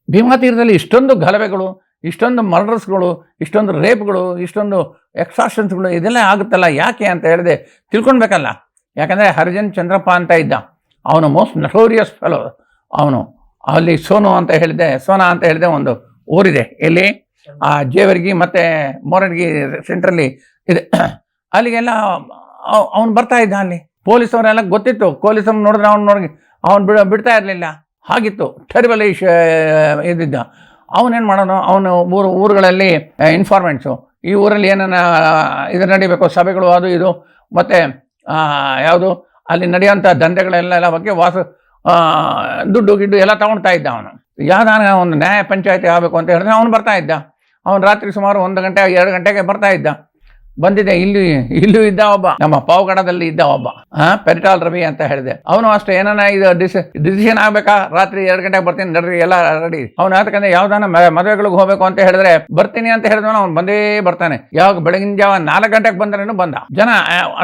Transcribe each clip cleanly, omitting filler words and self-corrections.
ಭೀಮಾ ತೀರದಲ್ಲಿ ಇಷ್ಟೊಂದು ಗಲಭೆಗಳು, ಇಷ್ಟೊಂದು ಮರ್ಡರ್ಸ್ಗಳು, ಇಷ್ಟೊಂದು ರೇಪ್ಗಳು, ಇಷ್ಟೊಂದು ಎಕ್ಸಾರ್ಷನ್ಸ್ಗಳು ಇದೆಲ್ಲ ಆಗುತ್ತಲ್ಲ ಯಾಕೆ ಅಂತ ಹೇಳಿದೆ ತಿಳ್ಕೊಳ್ಬೇಕಲ್ಲ. ಯಾಕಂದರೆ ಹರಿಜನ್ ಚಂದ್ರಪ್ಪ ಅಂತ ಇದ್ದ, ಅವನು ಮೋಸ್ಟ್ ನಟೋರಿಯಸ್ ಫೆಲೋ. ಅವನು ಅಲ್ಲಿ ಸೋನಾ ಅಂತ ಹೇಳಿದೆ ಒಂದು ಊರಿದೆ, ಎಲ್ಲಿ ಆ ಜೇವರ್ಗಿ ಮತ್ತು ಮೋರಡ್ಗಿ ಸೆಂಟ್ರಲ್ಲಿ ಇದೆ. ಅಲ್ಲಿಗೆಲ್ಲ ಅವನು ಬರ್ತಾ ಇದ್ದ. ಅಲ್ಲಿ ಪೊಲೀಸವರೆಲ್ಲ ಗೊತ್ತಿತ್ತು, ಪೊಲೀಸವ್ನು ನೋಡಿದ್ರೆ ಅವನು ಬಿಡ್ತಾ ಇರಲಿಲ್ಲ. ಹಾಗಿತ್ತು, ಟೆರಿಬಲ್ ಇದ್ದಿದ್ದ. ಅವನೇನು ಮಾಡೋನು, ಅವನು ಊರುಗಳಲ್ಲಿ ಇನ್ಫಾರ್ಮೆಂಟ್ಸು, ಈ ಊರಲ್ಲಿ ಏನನ್ನ ಇದು ನಡಿಬೇಕು, ಸಭೆಗಳು ಅದು ಇದು, ಮತ್ತು ಯಾವುದು ಅಲ್ಲಿ ನಡೆಯೋಂಥ ದಂಧೆಗಳೆಲ್ಲ ಬಗ್ಗೆ ದುಡ್ಡು ಗಿಡ್ಡು ಎಲ್ಲ ತೊಗೊಳ್ತಾ ಇದ್ದ. ಅವನು ಯಾವ್ದಾನ ಒಂದು ನ್ಯಾಯ ಪಂಚಾಯತಿ ಆಗಬೇಕು ಅಂತ ಹೇಳಿದ್ರೆ ಅವನು ಬರ್ತಾ ಇದ್ದ. ಅವನು ರಾತ್ರಿ ಸುಮಾರು 1 ಗಂಟೆ 2 ಗಂಟೆಗೆ ಬರ್ತಾ ಇದ್ದ. ಬಂದಿದೆ ಇಲ್ಲೂ ಇದ್ದ ಒಬ್ಬ, ನಮ್ಮ ಪಾವಗಡದಲ್ಲಿ ಇದ್ದ ಒಬ್ಬ, ಪೆರಿಟಾಲ್ ರವಿ ಅಂತ ಹೇಳಿದೆ. ಅವನು ಅಷ್ಟೇ, ಏನಾನ ಇದು ಡಿಸಿಷನ್ ಆಗಬೇಕಾ, ರಾತ್ರಿ 2 ಗಂಟೆಗೆ ಬರ್ತೀನಿ ನಡ್ರಿ ಎಲ್ಲ ರೆಡಿ. ಅವನು ಯಾಕಂದ್ರೆ ಯಾವ್ದಾನ ಮದುವೆಗಳಿಗೆ ಹೋಗ್ಬೇಕು ಅಂತ ಹೇಳಿದ್ರೆ ಬರ್ತೀನಿ ಅಂತ ಹೇಳಿದ್ಮೇಲೆ ಅವ್ನು ಬಂದೇ ಬರ್ತಾನೆ. ಯಾವಾಗ ಬೆಳಗಿನ ಜಾವ 4 ಗಂಟೆಗೆ ಬಂದ್ರೇನು ಬಂದ. ಜನ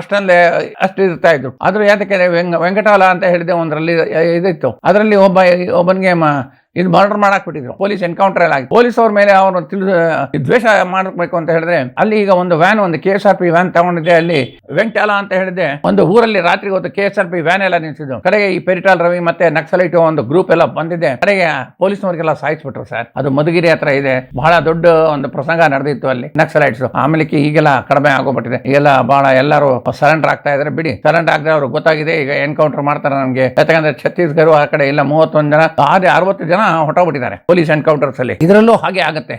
ಅಷ್ಟು ಇರ್ತಾ ಇದ್ರು. ಆದ್ರೂ ಯಾತಕ್ಕೆ ವೆಂಕಟಾಲ ಅಂತ ಹೇಳಿದೆ ಒಂದರಲ್ಲಿ ಇದಿತ್ತು, ಅದರಲ್ಲಿ ಒಬ್ಬನಿಗೆ ಇದು ಮರ್ಡರ್ ಮಾಡಾಕ್ಬಿಟ್ಟಿದ್ರು. ಪೊಲೀಸ್ ಎನ್ಕೌಂಟರ್ ಎಲ್ಲ ಆಗಿ ಪೊಲೀಸ್ ಅವ್ರ ಮೇಲೆ ಅವರು ದ್ವೇಷ ಮಾಡಬೇಕು ಅಂತ ಹೇಳಿದ್ರೆ ಅಲ್ಲಿ ಈಗ ಒಂದು KSRP ವ್ಯಾನ್ ತಗೊಂಡಿದ್ದೆ. ಅಲ್ಲಿ ವೆಂಕಟಾಲ ಅಂತ ಹೇಳಿದೆ ಒಂದು ಊರಲ್ಲಿ ರಾತ್ರಿ ಹೊತ್ತು KSRP ವ್ಯಾನ್ ಎಲ್ಲ ನಿಲ್ಸಿದ್ರು. ಕಡೆಗೆ ಈ ಪೆರಿಟಾಲ್ ರವಿ ಮತ್ತೆ ನಕ್ಸಲೈಟ್ ಒಂದು ಗ್ರೂಪ್ ಎಲ್ಲ ಬಂದಿದೆ. ಕಡೆಗೆ ಪೊಲೀಸ್ನವರಿಗೆಲ್ಲ ಸಾಯಿಸ್ಬಿಟ್ರು ಸರ್. ಅದು ಮಧುಗಿರಿ ಹತ್ರ ಇದೆ. ಬಹಳ ದೊಡ್ಡ ಒಂದು ಪ್ರಸಂಗ ನಡೆದಿತ್ತು ಅಲ್ಲಿ ನಕ್ಸಲೈಟ್ಸ್. ಆಮೇಲೆ ಈಗೆಲ್ಲ ಕಡಿಮೆ ಆಗೋಗ್ಬಿಟ್ಟಿದೆ. ಈಗೆಲ್ಲ ಬಹಳ ಎಲ್ಲರೂ ಸರೆಂಡರ್ ಆಗ್ತಾ ಇದಾರೆ. ಬಿಡಿ, ಸರೆಂಡರ್ ಆಗದೆ ಅವ್ರಿಗೆ ಗೊತ್ತಾಗಿದೆ ಈಗ ಎನ್ಕೌಂಟರ್ ಮಾಡ್ತಾರೆ ನಮ್ಗೆ. ಯಾಕಂದ್ರೆ ಛತ್ತೀಸ್ಗಢ ಆ ಕಡೆ ಎಲ್ಲ 31 ಜನ 60 ಜನ ಹೊಟ್ಟೋಗ್ಬಿಟ್ಟಿದ್ದಾರೆ ಪೊಲೀಸ್ ಎನ್ಕೌಂಟರ್ಸ್ ಅಲ್ಲಿ. ಇದರಲ್ಲೂ ಹಾಗೆ ಆಗುತ್ತೆ.